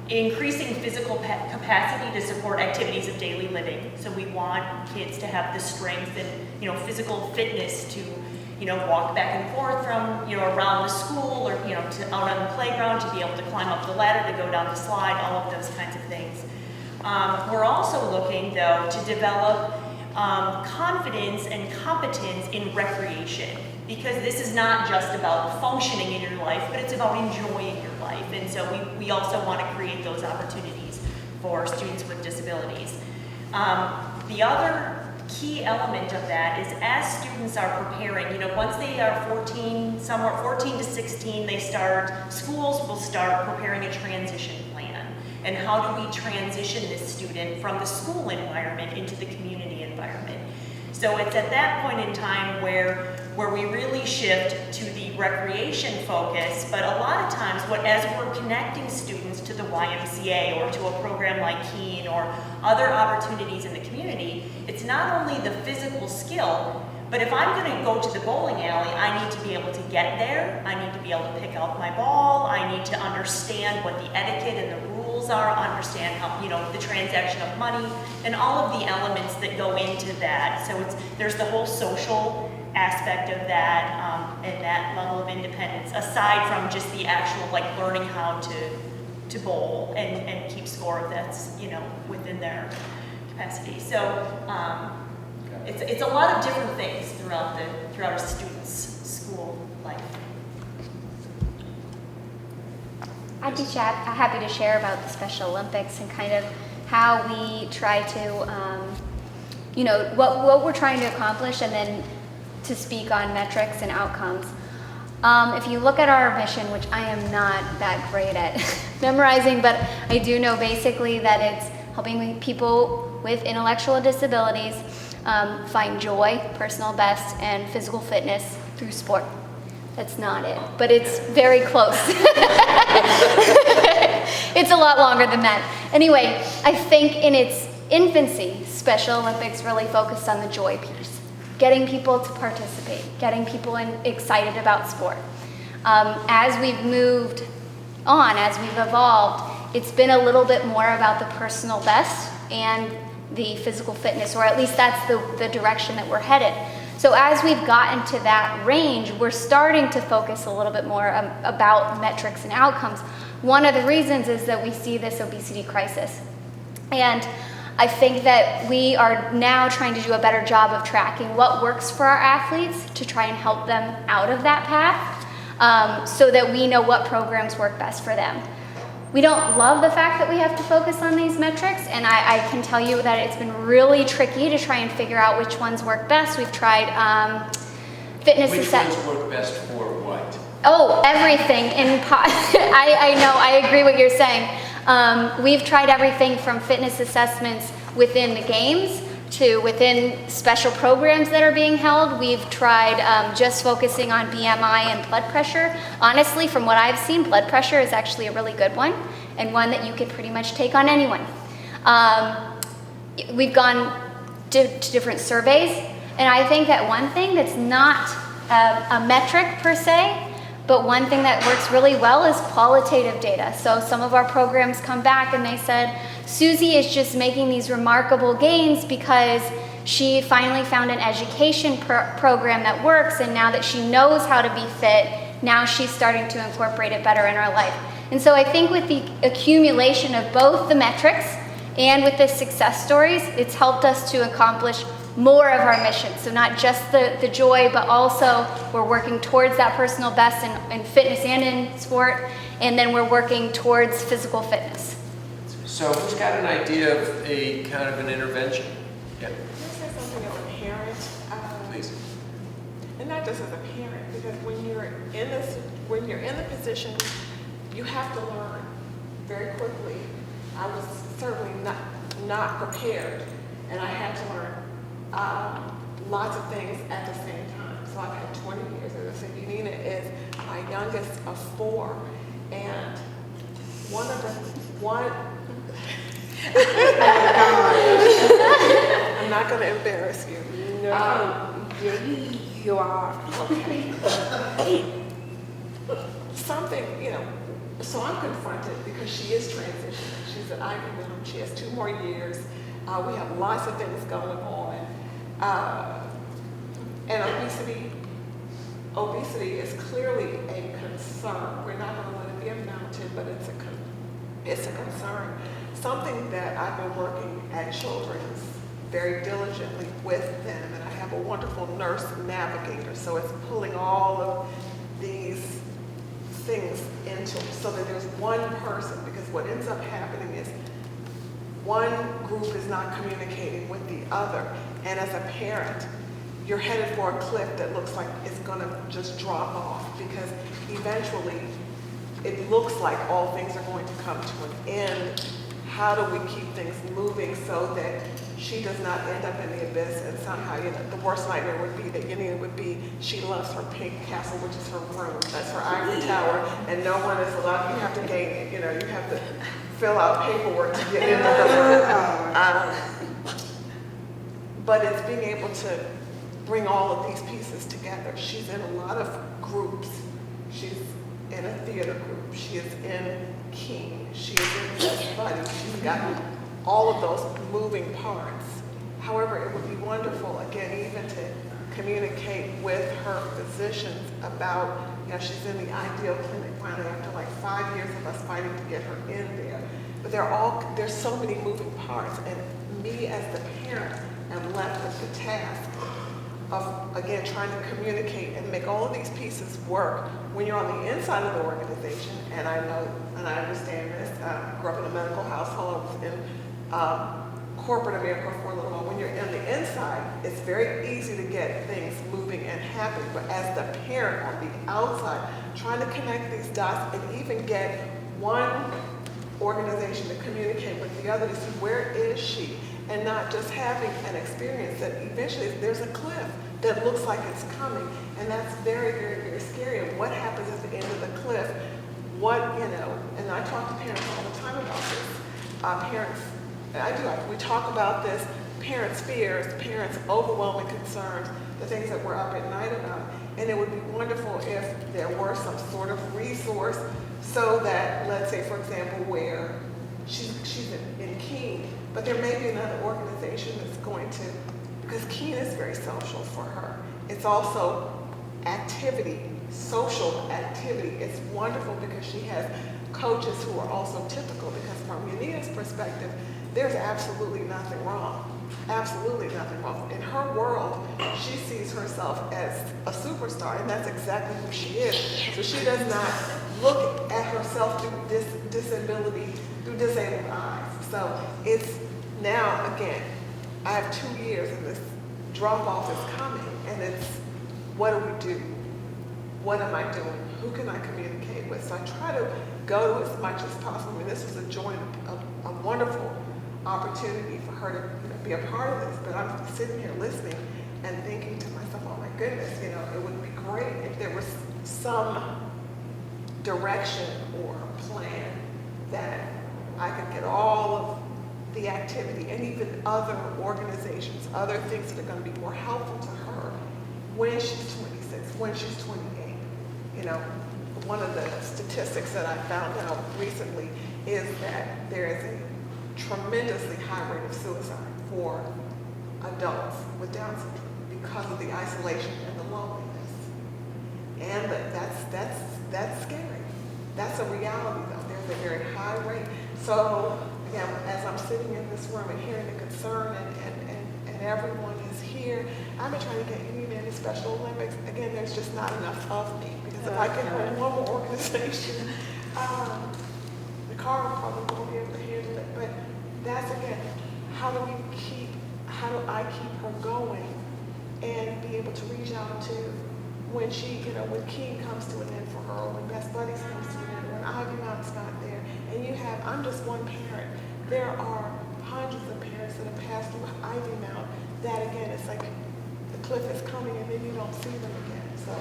increasing physical capacity to support activities of daily living. So we want kids to have the strength and physical fitness to walk back and forth from, around the school or, to out on the playground, to be able to climb up the ladder, to go down the slide, all of those kinds of things. We're also looking, though, to develop confidence and competence in recreation, because this is not just about functioning in your life, but it's about enjoying your life. And so we also want to create those opportunities for students with disabilities. The other key element of that is as students are preparing, once they are 14 to 16, schools will start preparing a transition plan. And how do we transition this student from the school environment into the community environment? So it's at that point in time where we really shift to the recreation focus, but a lot of times as we're connecting students to the YMCA or to a program like Keen or other opportunities in the community, it's not only the physical skill, but if I'm going to go to the bowling alley, I need to be able to get there, I need to be able to pick up my ball, I need to understand what the etiquette and the rules are, understand how, the transaction of money, and all of the elements that go into that. So there's the whole social aspect of that and that level of independence, aside from just the actual learning how to bowl and keep score if that's within their capacity. So it's a lot of different things throughout a student's school life. I'd be happy to share about the Special Olympics and kind of how we try to, what we're trying to accomplish, and then to speak on metrics and outcomes. If you look at our mission, which I am not that great at memorizing, but I do know basically that it's helping people with intellectual disabilities find joy, personal best, and physical fitness through sport. That's not it, but it's very close. It's a lot longer than that. Anyway, I think in its infancy, Special Olympics really focused on the joy piece. Getting people to participate, getting people excited about sport. As we've moved on, as we've evolved, it's been a little bit more about the personal best and the physical fitness, or at least that's the direction that we're headed. So as we've gotten to that range, we're starting to focus a little bit more about metrics and outcomes. One of the reasons is that we see this obesity crisis. And I think that we are now trying to do a better job of tracking what works for our athletes to try and help them out of that path, so that we know what programs work best for them. We don't love the fact that we have to focus on these metrics, and I can tell you that it's been really tricky to try and figure out which ones work best. We've tried fitness assessment. Which ones work best for what? Oh, everything. I know, I agree what you're saying. We've tried everything from fitness assessments within the games to within special programs that are being held. We've tried just focusing on BMI and blood pressure. Honestly, from what I've seen, blood pressure is actually a really good one, and one that you could pretty much take on anyone. We've gone to different surveys, and I think that one thing that's not a metric per se, but one thing that works really well is qualitative data. So some of our programs come back and they said, Susie is just making these remarkable gains because she finally found an education program that works, and now that she knows how to be fit, now she's starting to incorporate it better in her life. And so I think with the accumulation of both the metrics and with the success stories, it's helped us to accomplish more of our mission. So not just the joy, but also we're working towards that personal best in fitness and in sport, and then we're working towards physical fitness. So who's got an idea of a kind of an intervention? Yeah. Can I say something as a parent? Please. And not just as a parent, because when you're in the position, you have to learn very quickly. I was certainly not prepared, and I had to learn lots of things at the same time. So I've had 20 years. As I said, Unina is my youngest of 4, and I'm not going to embarrass you. No, you are. Okay. Something, so I'm confronted because she is transitioning. She's at Ivy Middle. She has 2 more years. We have lots of things going on. And obesity is clearly a concern. We're not going to let it be a mountain, but it's a concern. Something that I've been working at Children's very diligently with them, and I have a wonderful nurse navigator, so it's pulling all of these things into, so that there's one person, because what ends up happening is one group is not communicating with the other, and as a parent, you're headed for a cliff that looks like it's gonna just drop off, because eventually it looks like all things are going to come to an end. How do we keep things moving so that she does not end up in the abyss, and somehow, the worst nightmare would be that Yanina would be, she loves her pink castle, which is her room, that's her ivory tower, and no one is allowed, you have to gain it, you have to fill out paperwork to get into her room. But it's being able to bring all of these pieces together. She's in a lot of groups. She's in a theater group. She is in King. She is in Best Buddy. She's got all of those moving parts. However, it would be wonderful, again, even to communicate with her physicians about, she's in the ideal clinic finally after like 5 years of us fighting to get her in there. But there's so many moving parts, and me as the parent am left with the task of, again, trying to communicate and make all of these pieces work when you're on the inside of the organization. And I know, and I understand this, grew up in a medical household, I was in corporate America for a little while. When you're on the inside, it's very easy to get things moving and happen. But as the parent on the outside, trying to connect these dots and even get one organization to communicate with the other to see where is she, and not just having an experience that eventually there's a cliff that looks like it's coming, and that's very, very, very scary. And what happens at the end of the cliff? What, and I talk to parents all the time about this. Parents, we talk about this, parents' fears, parents' overwhelming concerns, the things that we're up at night about. And it would be wonderful if there were some sort of resource so that, let's say, for example, where she's in Keene, but there may be another organization that's going to, because Keene is very social for her. It's also activity, social activity. It's wonderful because she has coaches who are also typical, because from Yanita's perspective, there's absolutely nothing wrong. Absolutely nothing wrong. In her world, she sees herself as a superstar, and that's exactly who she is. So she does not look at herself through disability, through disabled eyes. So it's now, again, I have 2 years and this drop-off is coming, and it's, what do we do? What am I doing? Who can I communicate with? So I try to go to as much as possible. I mean, this was a wonderful opportunity for her to be a part of this, but I'm sitting here listening and thinking to myself, oh my goodness, it would be great if there was some direction or plan that I could get all of the activity and even other organizations, other things that are going to be more helpful to her when she's 26, when she's 28. One of the statistics that I found out recently is that there is a tremendously high rate of suicide for adults with Down syndrome because of the isolation and the loneliness. And that's scary. That's a reality, though. There's a very high rate. So, again, as I'm sitting in this room and hearing the concern and everyone is here, I've been trying to get Union Special Olympics. Again, there's just not enough of me, because if I can hold one more organization, the car probably won't be able to handle it. But that's, again, how do I keep her going and be able to reach out to when she, when King comes to an end for her, or when Best Buddies comes to an end, when Ivy Mountain's not there, and I'm just one parent. There are hundreds of parents that have passed through Ivy Mountain that, again, it's like the cliff is coming and then you don't see them again. So,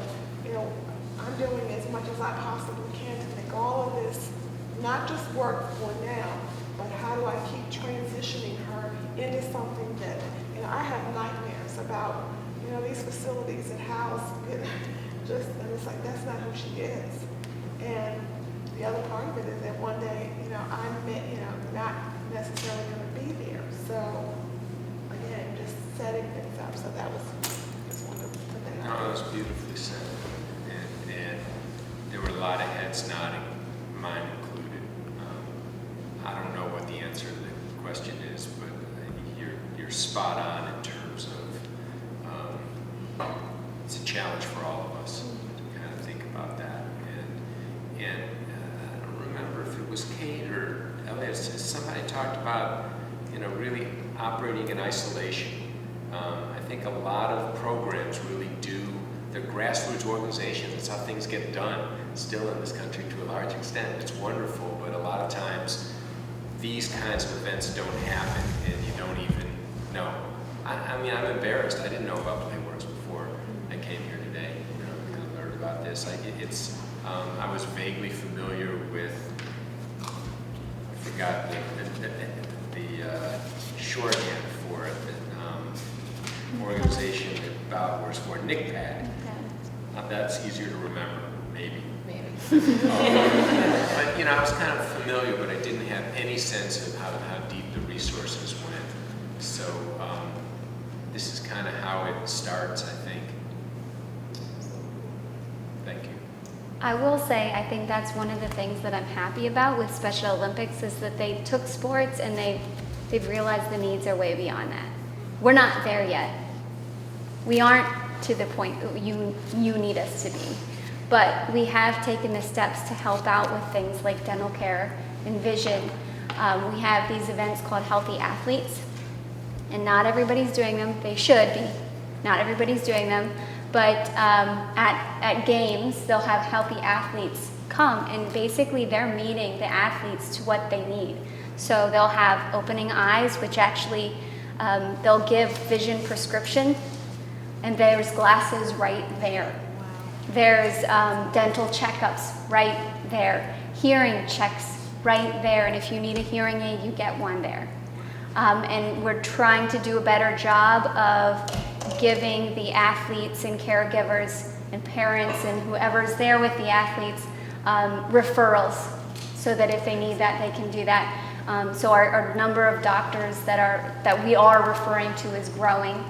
I'm doing as much as I possibly can to make all of this not just work for now, but how do I keep transitioning her into something that, I have nightmares about, these facilities and house, and it's like, that's not who she is. And the other part of it is that one day, I'm, not necessarily going to be there. So, again, just setting things up. So that was just one of the things. No, it was beautifully said. And there were a lot of heads nodding, mine included. I don't know what the answer to the question is, but you're spot on in terms of it's a challenge for all of us to kind of think about that. And I don't remember if it was Kate or Elliot, somebody talked about really operating in isolation. I think a lot of programs really do. They're grassroots organizations. That's how things get done still in this country to a large extent. It's wonderful, but a lot of times these kinds of events don't happen and you don't even know. I'm embarrassed. I didn't know about Playworks before I came here today, because I learned about this. I was vaguely familiar with, I forgot the shorthand for it, the organization that Bob works for, NICPAD. That's easier to remember, maybe. But I was kind of familiar, but I didn't have any sense of how deep the resources went. So this is kind of how it starts, I think. Thank you. I will say, I think that's one of the things that I'm happy about with Special Olympics is that they took sports and they've realized the needs are way beyond that. We're not there yet. We aren't to the point you need us to be. But we have taken the steps to help out with things like dental care and vision. We have these events called Healthy Athletes, and not everybody's doing them. They should be. Not everybody's doing them. But at games, they'll have healthy athletes come, and basically they're meeting the athletes to what they need. So they'll have opening eyes, which actually they'll give vision prescription, and there's glasses right there. Wow. There's dental checkups right there. Hearing checks right there, and if you need a hearing aid, you get one there. And we're trying to do a better job of giving the athletes and caregivers and parents and whoever's there with the athletes referrals, so that if they need that, they can do that. So our number of doctors that we are referring to is growing.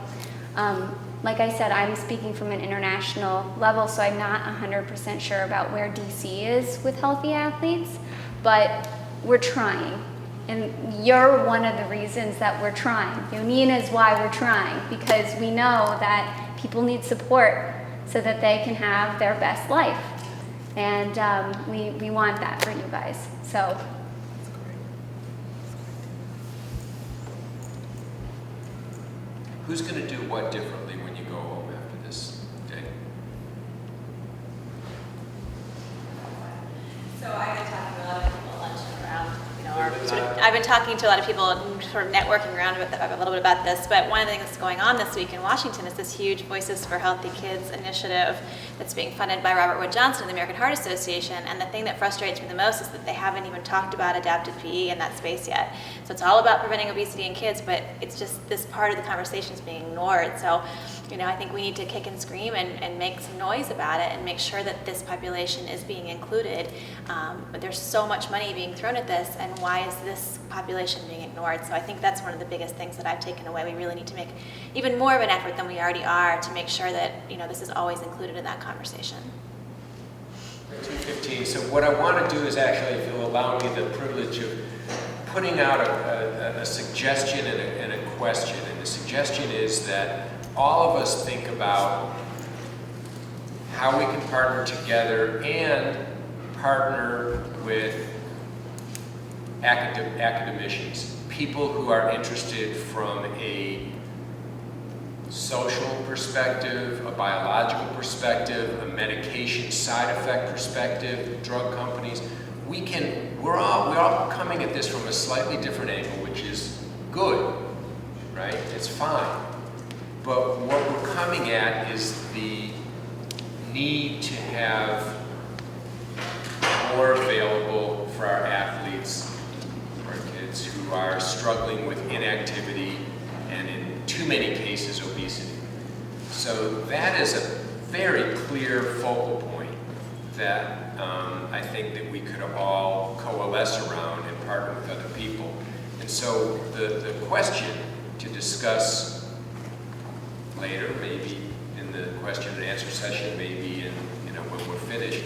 Like I said, I'm speaking from an international level, so I'm not 100% sure about where DC is with healthy athletes, but we're trying. And you're one of the reasons that we're trying. Nina is why we're trying, because we know that people need support so that they can have their best life. And we want that for you guys. So. Who's going to do what differently when you go home after this day? So I've been talking to a lot of people at lunch and around, I've been talking to a lot of people and sort of networking around a little bit about this, but one of the things that's going on this week in Washington is this huge Voices for Healthy Kids initiative that's being funded by Robert Wood Johnson and the American Heart Association, and the thing that frustrates me the most is that they haven't even talked about adapted PE in that space yet. So it's all about preventing obesity in kids, but it's just this part of the conversation is being ignored. So, I think we need to kick and scream and make some noise about it and make sure that this population is being included. But there's so much money being thrown at this, and why is this population being ignored? So I think that's one of the biggest things that I've taken away. We really need to make even more of an effort than we already are to make sure that this is always included in that conversation. 2:15. So what I want to do is actually, if you'll allow me the privilege of putting out a suggestion and a question. And the suggestion is that all of us think about how we can partner together and partner with academicians, people who are interested from a social perspective, a biological perspective, a medication side effect perspective, drug companies. We're all coming at this from a slightly different angle, which is good, right? It's fine. But what we're coming at is the need to have more available for our athletes, our kids who are struggling with inactivity and in too many cases obesity. So that is a very clear focal point that I think that we could all coalesce around and partner with other people. And so the question to discuss later, maybe in the question and answer session, maybe when we're finished,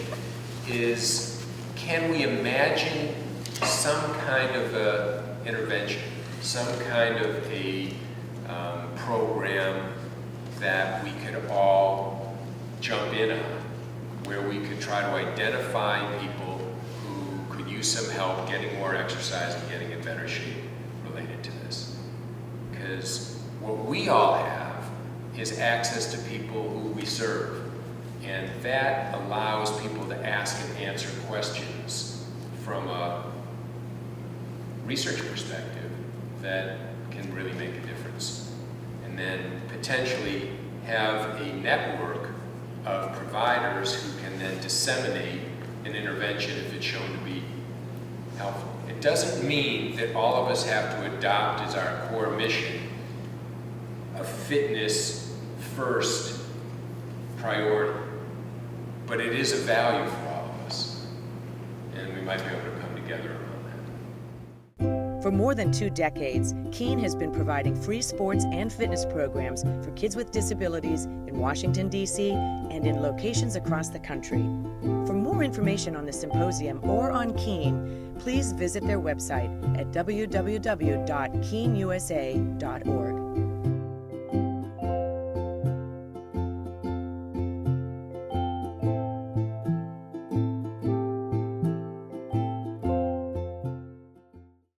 is can we imagine some kind of a intervention, some kind of a program that we could all jump in on, where we could try to identify people who could use some help getting more exercise and getting in better shape related to this. Because what we all have is access to people who we serve, and that allows people to ask and answer questions from a research perspective that can really make a difference. And then potentially have a network of providers who can then disseminate an intervention if it's shown to be helpful. It doesn't mean that all of us have to adopt as our core mission a fitness first priority, but it is a value for all of us, and we might be able to come together around that. For more than 2 decades, Keene has been providing free sports and fitness programs for kids with disabilities in Washington, D.C., and in locations across the country. For more information on the symposium or on Keene, please visit their website at www.keenusa.org.